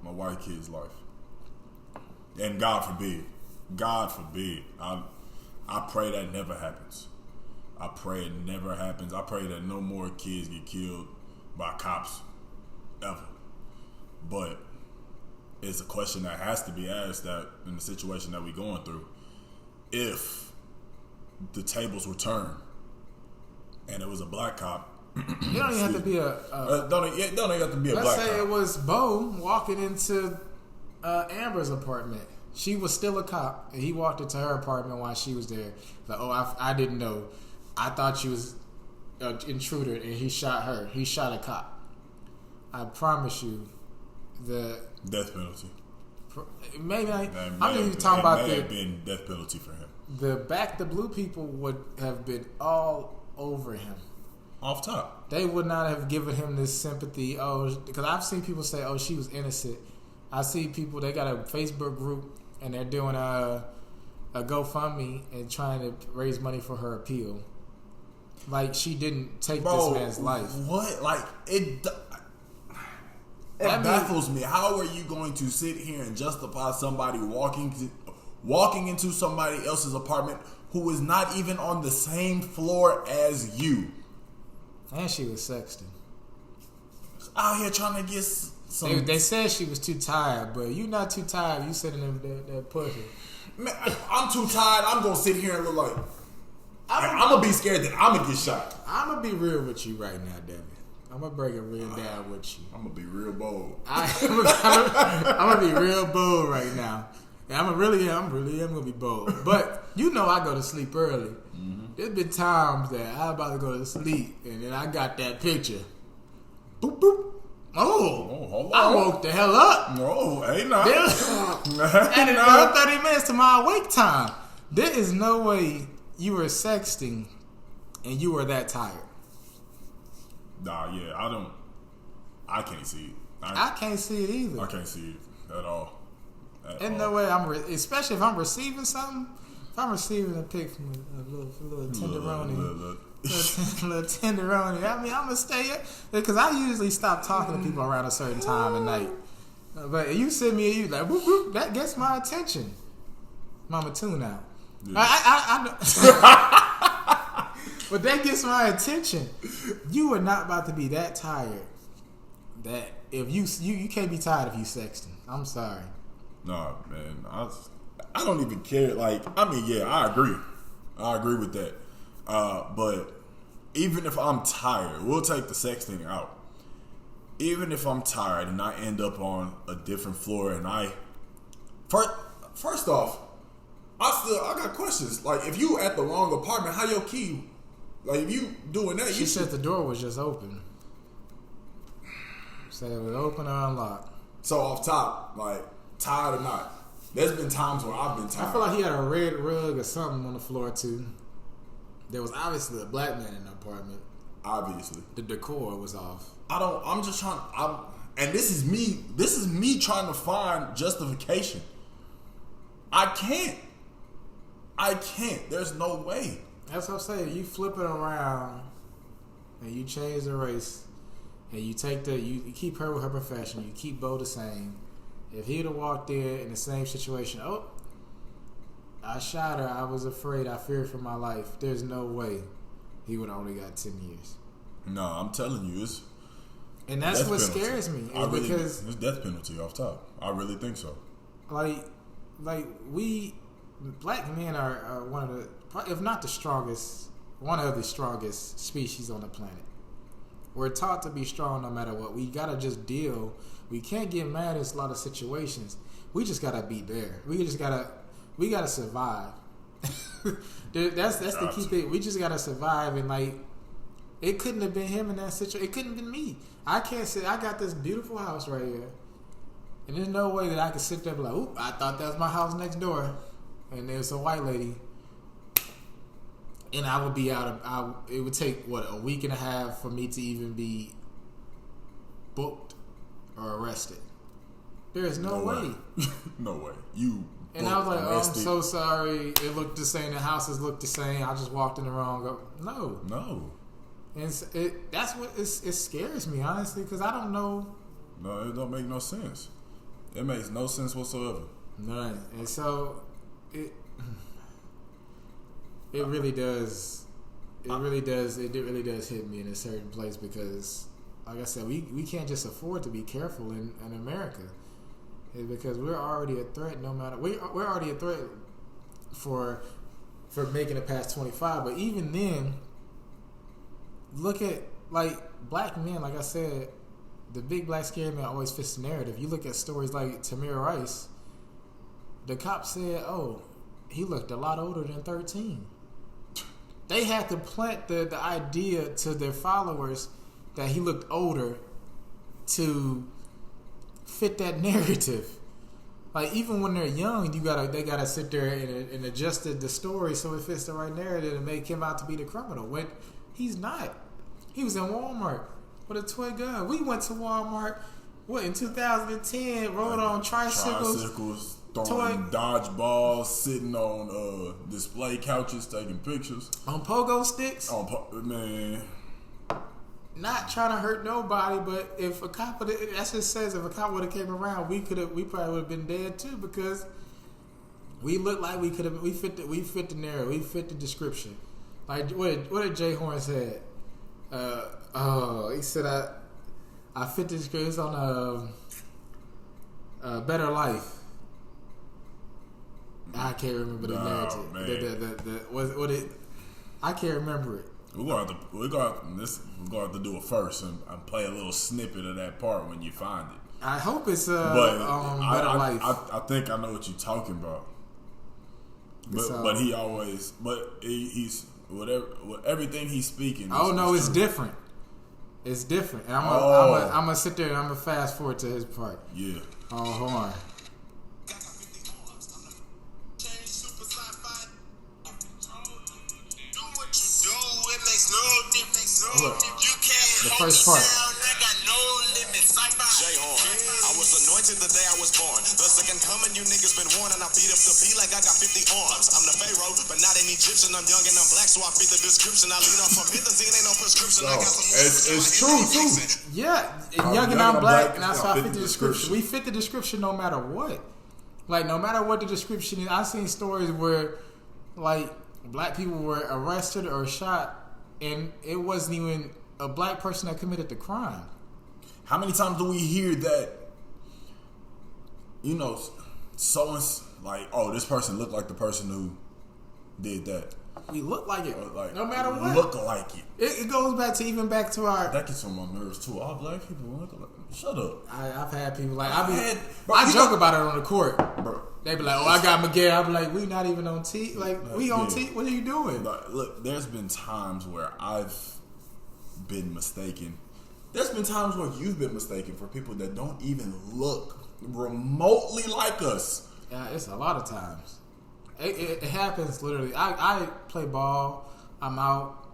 my white kid's life, and God forbid, I pray that never happens. I pray it never happens. I pray that no more kids get killed by cops ever. But it's a question that has to be asked that in the situation that we're going through. If the tables were turned and it was a black cop, you don't even have to be don't even have to be a black cop. Let's say it was Bo walking into Amber's apartment. She was still a cop, and he walked into her apartment while she was there. Like, oh, I didn't know. I thought she was an intruder, and he shot her. He shot a cop. I promise you, the death penalty. Maybe I'm even talking about may have been death penalty for him. The blue people would have been all over him. Off top. They would not have given him this sympathy. Oh, because I've seen people say, oh, she was innocent. I see people, they got a Facebook group, and they're doing a GoFundMe and trying to raise money for her appeal. Like, she didn't take this man's life. What? Like, it baffles me. How are you going to sit here and justify somebody walking into somebody else's apartment who is not even on the same floor as you? And she was sexting. Out here trying to get some... They said she was too tired, but you not too tired. You sitting in that pussy. Man, I'm too tired. I'm going to sit here and look like... I'm going to be scared that I'm going to get shot. I'm going to be real with you right now, Devin. I'm going to break it real down with you. I'm going to be real bold. I'm going to be real bold right now. And I'm really going to be bold. But you know I go to sleep early. Mm-hmm. There's been times that I'm about to go to sleep, and then I got that picture. Boop, boop. Hold on. I woke the hell up. No, hey, no. Added 30 minutes to my awake time. There is no way you were sexting and you were that tired. Nah, yeah, I can't see it. I can't see it either. I can't see it at all. Ain't no way especially if I'm receiving something. If I'm receiving a pic from a little tenderoni, little tenderoni. I mean, I'm gonna stay up because I usually stop talking to people around a certain time at night. But you send me, you like, whoop, whoop, that gets my attention. Mama, tune out. Yeah. I but that gets my attention. You are not about to be that tired that if you can't be tired if you sexting. I'm sorry. Nah, man, I don't even care. Like, I mean, yeah, I agree with that. But even if I'm tired, we'll take the sexting out. Even if I'm tired and I end up on a different floor and first off, I got questions. Like, if you at the wrong apartment, how your key? Like, if you doing that, she said the door was just open. Said it was open or unlocked. So off top, like, tired or not, there's been times where I've been tired. I feel like he had a red rug or something on the floor too. There was obviously a black man in the apartment. Obviously, the decor was off. And this is me trying to find justification. I can't. There's no way. That's what I'm saying. You flip it around and you change the race and you take you keep her with her profession. You keep Bo the same. If he'd have walked in the same situation, I shot her. I was afraid. I feared for my life. There's no way he would have only got 10 years. No, I'm telling you, and that's what penalty. Scares me. Because it's death penalty off top. I really think so. Like we black men are one of the, if not the strongest, one of the strongest species on the planet. We're taught to be strong no matter what. We gotta just deal. We can't get mad in a lot of situations. We just gotta be there. We gotta survive. that's the key thing. We just gotta survive, and like, it couldn't have been him in that situation. It couldn't have been me. I can't say I got this beautiful house right here, and there's no way that I could sit there and be like, "Oop, I thought that was my house next door," and there's a white lady, and I would be it would take a week and a half for me to even be booked or arrested. There is no way. No way. And I was like, "Oh, I'm so sorry. It looked the same. The houses looked the same. I just walked in the wrong." No. And that's what it scares me, honestly, because I don't know. No, it don't make no sense. It makes no sense whatsoever. None. And so it really does. It really does hit me in a certain place because, like I said, we can't just afford to be careful in America. It's because we're already a threat. No matter we're already a threat for making it past 25. But even then, look at like black men. Like I said, the big black scary man always fits the narrative. You look at stories like Tamir Rice. The cop said, "Oh, he looked a lot older than 13." They had to plant the idea to their followers that he looked older to fit that narrative. Like, even when they're young, they gotta sit there and adjust the story so it fits the right narrative and make him out to be the criminal when he's not. He was in Walmart with a toy gun. We went to Walmart in 2010, rode on tricycles, throwing dodgeballs, sitting on display couches, taking pictures on pogo sticks. Man. Not trying to hurt nobody, but if a cop would have came around, we probably would have been dead too, because we looked like we fit the narrative, we fit the description. Like what did Jay Horn said? He said I fit the description. It's on a Better Life. I can't remember the narrative. I can't remember it. We're gonna have to do it first and play a little snippet of that part when you find it. I hope it's Better Life. I think I know what you're talking about. But he's whatever everything he's speaking. It's different. It's different. And I'm gonna sit there and I'm gonna fast forward to his part. Yeah. Oh, hold on. Look, the first part. I was anointed the day I was born. The second coming, you niggas been warned, and I beat up the beat like I got 50 arms. I'm the Pharaoh, but not an Egyptian. I'm young and I'm black, so I fit the description. I lean off from Methazine, ain't no prescription. I got some it's true too. Yeah, young and I'm black, and that's why I fit the description. We fit the description no matter what. Like, no matter what the description is. I've seen stories where, like, black people were arrested or shot, and it wasn't even a black person that committed the crime. How many times do we hear that, you know, someone's like, oh, this person looked like the person who did that. We look like it, like, no matter what. Look like it. It goes back to our... That gets on my nerves, too. All black people look like... Shut up. I've had people like... I joke about it on the court. Bro. They be like, oh, I got Miguel. I be like, we not even on T. Like, we on T. What are you doing? But look, there's been times where I've been mistaken. There's been times where you've been mistaken for people that don't even look remotely like us. Yeah, it's a lot of times. It happens literally. I play ball. I'm out,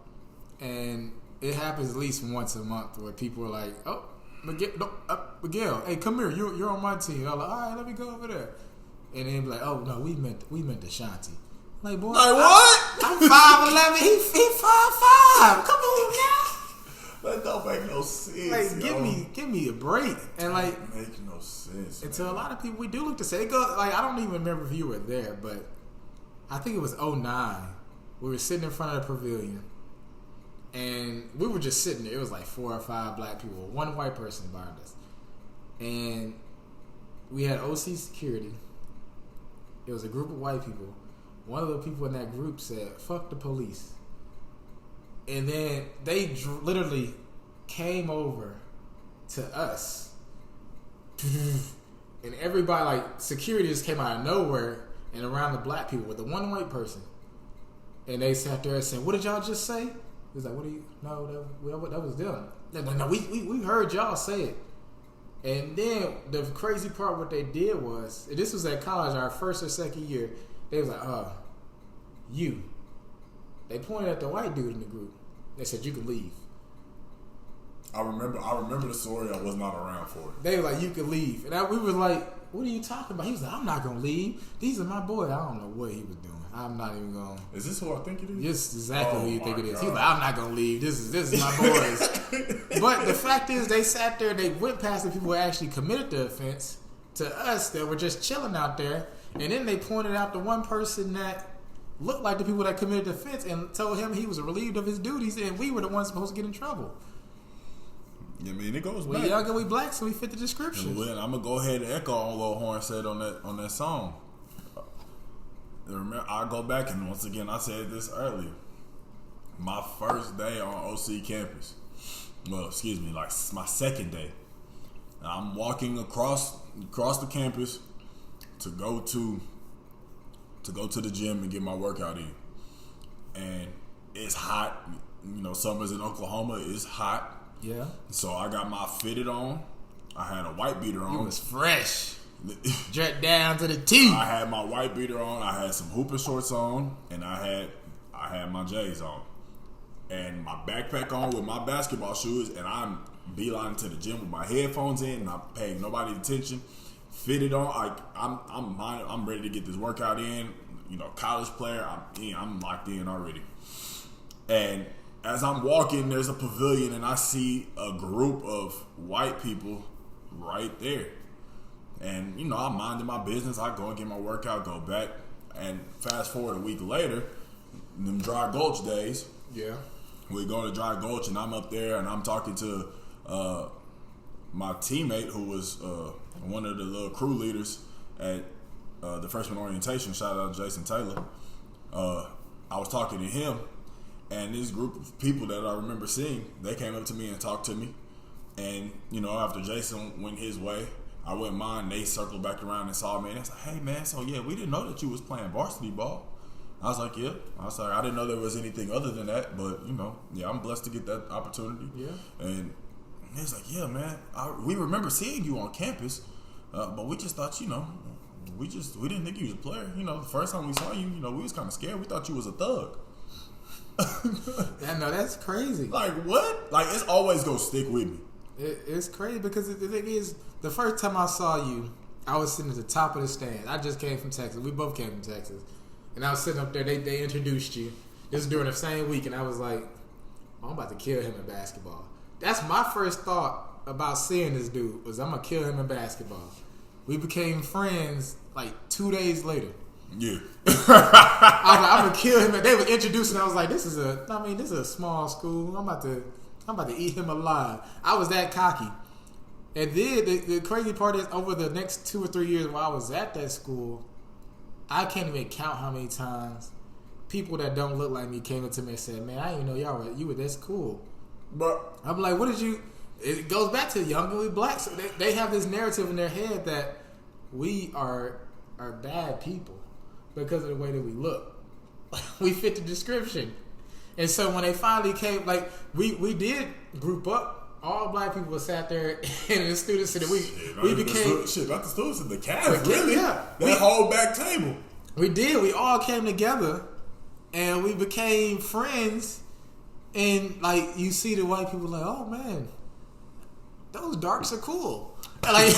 and it happens at least once a month where people are like, "Oh, Miguel, hey, come here. You're on my team." I'm like, "All right, let me go over there," and then be like, "Oh no, we meant Ashanti." Like, boy, like what? I'm 5'11". He 5'5". Come on now. That don't make no sense. Like, give me a break. And like, make no sense. And to a lot of people, we do look the same. It goes, like, I don't even remember if you were there, but I think it was 2009. We were sitting in front of the pavilion, and we were just sitting there. It was like 4 or 5 black people, one white person behind us, and we had OC security. It was a group of white people. One of the people in that group said, "Fuck the police." And then they literally came over to us. And everybody, like, security just came out of nowhere and around the black people with the one white person. And they sat there and said, "What did y'all just say?" He was like, "What do you?" No, that was them. No, we heard y'all say it. And then the crazy part, what they did was, and this was at college, our first or second year, they was like, you. They pointed at the white dude in the group. They said, "You can leave." I remember the story. I was not around for it. They were like, "You can leave," and we were like, "What are you talking about?" He was like, "I'm not gonna leave. These are my boys." I don't know what he was doing. I'm not even going. Is this who I think it is? This is exactly who you think it is. He was like, "I'm not gonna leave. This is my boys." But the fact is, they sat there. They went past the people who actually committed the offense to us that were just chilling out there, and then they pointed out the one person that looked like the people that committed the offense and told him he was relieved of his duties, and we were the ones supposed to get in trouble. Yeah, I mean, it goes back. We young and we black, so we fit the description. And I'm gonna go ahead and echo on what Horn said on that song. Remember, I go back, and once again, I said this earlier. My first day on OC campus. Well, excuse me, like my second day. I'm walking across the campus to go to the gym and get my workout in. And it's hot. You know, summers in Oklahoma is hot. Yeah. So I got my fitted on. I had a white beater on. It was fresh. Jet down to the T. I had my white beater on. I had some hooping shorts on, and I had my J's on, and my backpack on with my basketball shoes. And I'm beelining to the gym with my headphones in, and I'm paying nobody attention. Fitted on, like I'm ready to get this workout in. You know, college player. I'm locked in already. And as I'm walking, there's a pavilion, and I see a group of white people right there. And, you know, I'm minding my business. I go and get my workout, go back. And fast forward a week later, them Dry Gulch days. Yeah. We go to Dry Gulch, and I'm up there, and I'm talking to my teammate who was one of the little crew leaders at the freshman orientation. Shout out to Jason Taylor. I was talking to him, and this group of people that I remember seeing, they came up to me and talked to me. And, you know, after Jason went his way, I went mine. They circled back around and saw me, and they was like, "Hey man, so yeah, we didn't know that you was playing varsity ball." I was like, "Yeah." I was like, "I didn't know there was anything other than that, but you know, yeah, I'm blessed to get that opportunity." Yeah. And he was like, "Yeah, man, we remember seeing you on campus, but we just thought, you know, we didn't think you was a player. You know, the first time we saw you, you know, we was kind of scared. We thought you was a thug." I know, that's crazy. Like, what? Like, it's always gonna stick with me. It's crazy because the thing is, the first time I saw you, I was sitting at the top of the stand. I just came from Texas. We both came from Texas. And I was sitting up there. They introduced you. This was during the same week. And I was like, I'm about to kill him in basketball. That's my first thought about seeing this dude was I'm going to kill him in basketball. We became friends like 2 days later. Yeah. I was like, I'm going to kill him. And they were introducing. I was like, this is a small school. I'm about to eat him alive. I was that cocky. And then the crazy part is over the next 2 or 3 years while I was at that school, I can't even count how many times people that don't look like me came up to me and said, man, I didn't even know you were this cool. But I'm like, what did you... It goes back to young and we black. So they have this narrative in their head that we are bad people because of the way that we look. We fit the description. And so when they finally came, like, we did group up. All black people sat there in the student center. We became... Not the students in the cast, really. Yeah. That whole back table. We did. We all came together and we became friends. And, like, you see the white people like, oh, man, those darks are cool. Like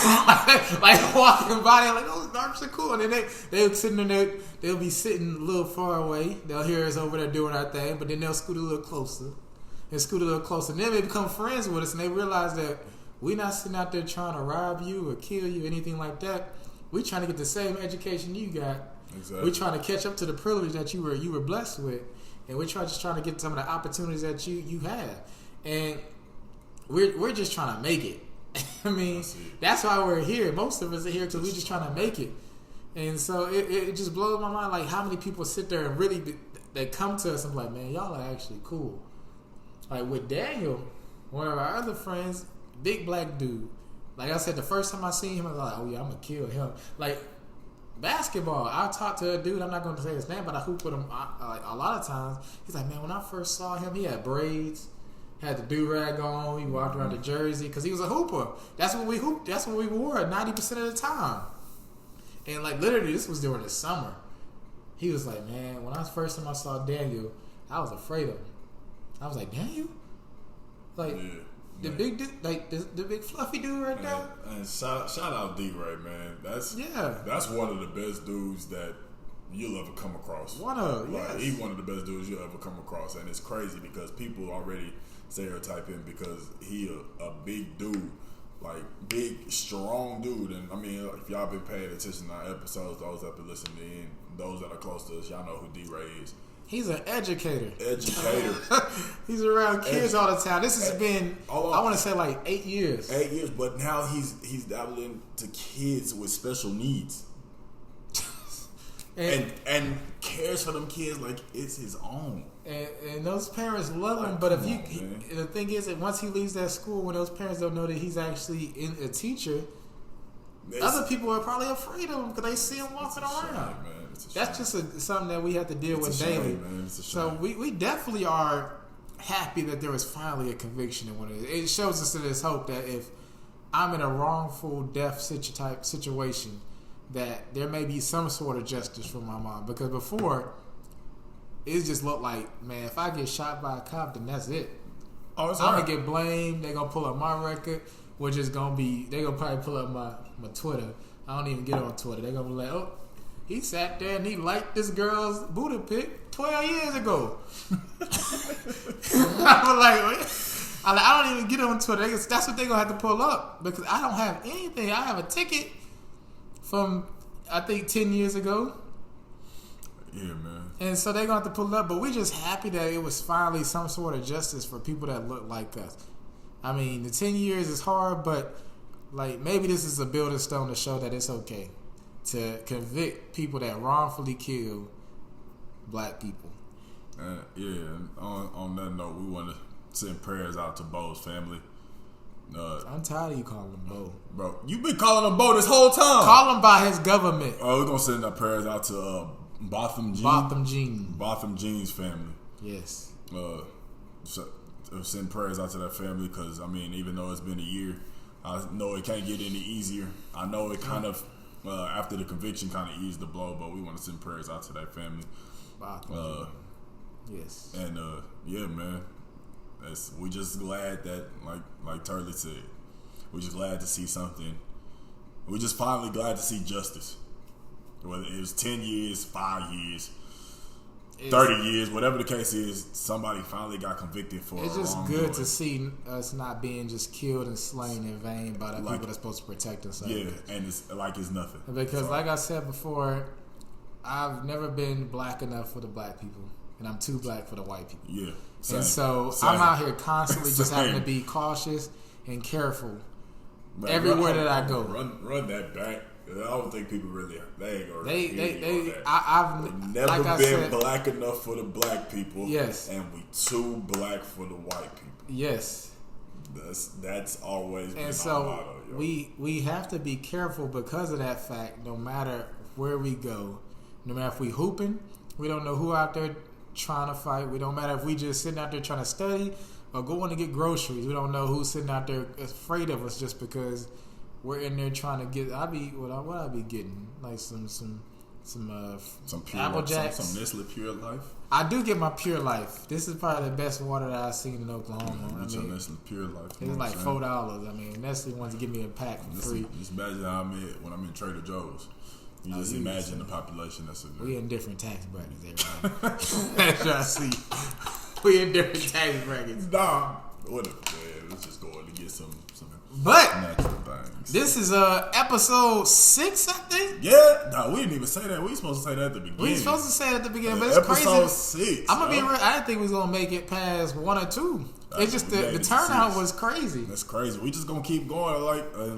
walking by there, like, those darks are cool. And then they'll sitting in there, they'll be sitting a little far away. They'll hear us over there doing our thing, but then they'll scoot a little closer. And scoot a little closer. And then they become friends with us and they realize that we're not sitting out there trying to rob you or kill you or anything like that. We're trying to get the same education you got. Exactly. We're trying to catch up to the privilege that you were blessed with. And we're just trying to get some of the opportunities that you have. And we're just trying to make it. I mean, that's why we're here. Most of us are here because we're just trying to make it. And so it just blows my mind like how many people sit there and really they come to us and be like, man, y'all are actually cool. Like with Daniel, one of our other friends, big black dude. Like I said, the first time I seen him, I was like, oh yeah, I'm going to kill him. Like basketball, I talked to a dude, I'm not going to say his name, but I hoop with him like a lot of times. He's like, man, when I first saw him, he had braids, had the do-rag on, he walked around the jersey, because he was a hooper. That's what we hooped, that's what we wore 90% of the time. And like literally, this was during the summer. He was like, man, when first time I saw Daniel, I was afraid of him. I was like, Daniel? Like, the big dude, like the big fluffy dude right there? And shout out D-Ray, man. That's one of the best dudes that you'll ever come across. He's one of the best dudes you'll ever come across. And it's crazy because people already stereotype him because he a big dude. Like, big, strong dude. And, I mean, if y'all been paying attention to our episodes, those that been listening in, those that are close to us, y'all know who D-Ray is. He's an educator. He's around kids all the time. This has been, I want to say, like 8 years. 8 years, but now he's dabbling to kids with special needs. and cares for them kids like it's his own. And those parents love him, but the thing is that once he leaves that school, when those parents don't know that he's actually a teacher, other people are probably afraid of him because they see him walking around. That's just something that we have to deal with daily. So we definitely are happy that there was finally a conviction in one of it. It shows us that there's hope that if I'm in a wrongful death type situation, that there may be some sort of justice for my mom. Because before, it just looked like, man, if I get shot by a cop, then that's it. I'm going to get blamed. They're going to pull up my record, which is going to be, they're going to probably pull up my Twitter. I don't even get on Twitter. They're going to be like, oh, he sat there and he liked this girl's booty pic 12 years ago. I'm like, I don't even get on Twitter. That's what they're going to have to pull up because I don't have anything. I have a ticket from, I think, 10 years ago. Yeah, man. And so they're going to have to pull it up. But we're just happy that it was finally some sort of justice for people that look like us. I mean, the 10 years is hard, but like maybe this is a building stone to show that it's okay to convict people that wrongfully kill black people. On that note, we want to send prayers out to Bo's family. I'm tired of you calling him Bo. Bro, you've been calling him Bo this whole time. Call him by his government. Oh, we're going to send our prayers out to Botham Jean. Botham Jean's family. Yes. Send prayers out to that family because, I mean, even though it's been a year, I know it can't get any easier. I know it kind of, after the conviction, kind of eased the blow, but we want to send prayers out to that family. Yes. And yeah, man. We just glad that, like Turley said, we're just glad to see something. We're just finally glad to see justice. Whether it was 10 years, 5 years, 30 years, whatever the case is, somebody finally got convicted for. It's just good to see us not being just killed and slain in vain by the people that's supposed to protect us. Yeah, and it's like it's nothing. Because, like I said before, I've never been black enough for the black people, and I'm too black for the white people. Yeah, and so I'm out here constantly just having to be cautious and careful everywhere that I go. Run that back. I don't think people really they ain't gonna. I've never like been I said, black enough for the black people. Yes, and we too black for the white people. Yes, that's always been and so our motto, yo. we have to be careful because of that fact. No matter where we go, no matter if we hooping, we don't know who out there trying to fight. We don't matter if we just sitting out there trying to study or going to get groceries. We don't know who's sitting out there afraid of us just because we're in there trying to get. What I be getting like some pure Apple Jacks, some Nestle Pure Life. I do get my Pure Life. This is probably the best water that I've seen in Oklahoma. Your Nestle Pure Life. It's like $4. I mean, Nestle wants to give me a pack for free. Just imagine how I'm when I'm in Trader Joe's. You just imagine the population that's in there. We in different tax brackets, everybody. That's what I see. We in different tax brackets. Nah, whatever. Man, let's just go in to get some natural things. This is episode 6, I think. Yeah, no, we didn't even say that. We were supposed to say that at the beginning. We supposed to say it at the beginning, but it's episode crazy. 6. I'm gonna be real. I didn't think we was gonna make it past 1 or 2. It's just the turnout was crazy. That's crazy. We just gonna keep going.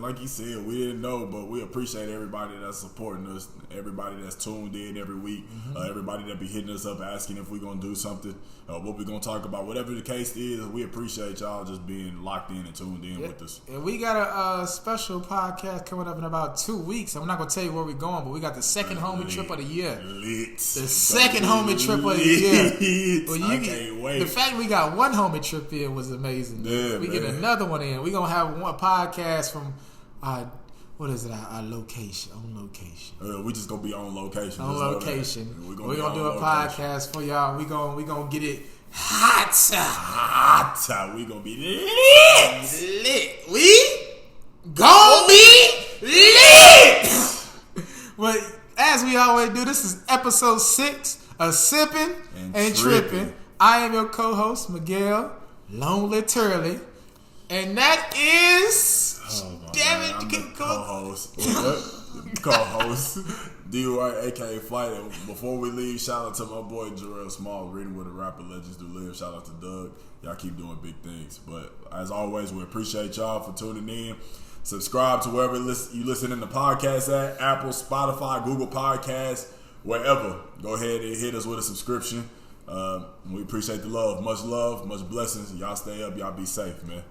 Like you said, we didn't know, but we appreciate everybody that's supporting us, everybody that's tuned in every week, everybody that be hitting us up asking if we gonna do something, what we gonna talk about, whatever the case is. We appreciate y'all just being locked in and tuned in with us. And we got a special podcast coming up in about 2 weeks. I'm not gonna tell you where we're going, but we got the second homie trip of the year. The second homie trip of the year. Well, I can't wait. The fact we got one homie trip in was amazing. Yeah, we get another one in. We're gonna have one podcast from our location. On location. We just gonna be on location. On location. We're gonna do a podcast for y'all. We gonna get it hot. We gonna be lit. We gonna be lit. But as we always do, this is episode 6 of Sippin' and Trippin'. I am your co-host, Miguel Lonely Turley. And that is co-host. D-White, a.k.a. Flight. And before we leave, shout out to my boy Jarrell Small, reading where the rapper legends do live. Shout out to Doug. Y'all keep doing big things. But as always, we appreciate y'all for tuning in. Subscribe to wherever you listen in the podcast at, Apple, Spotify, Google Podcasts, wherever. Go ahead and hit us with a subscription. We appreciate the love. Much blessings. Y'all stay up. Y'all be safe, man.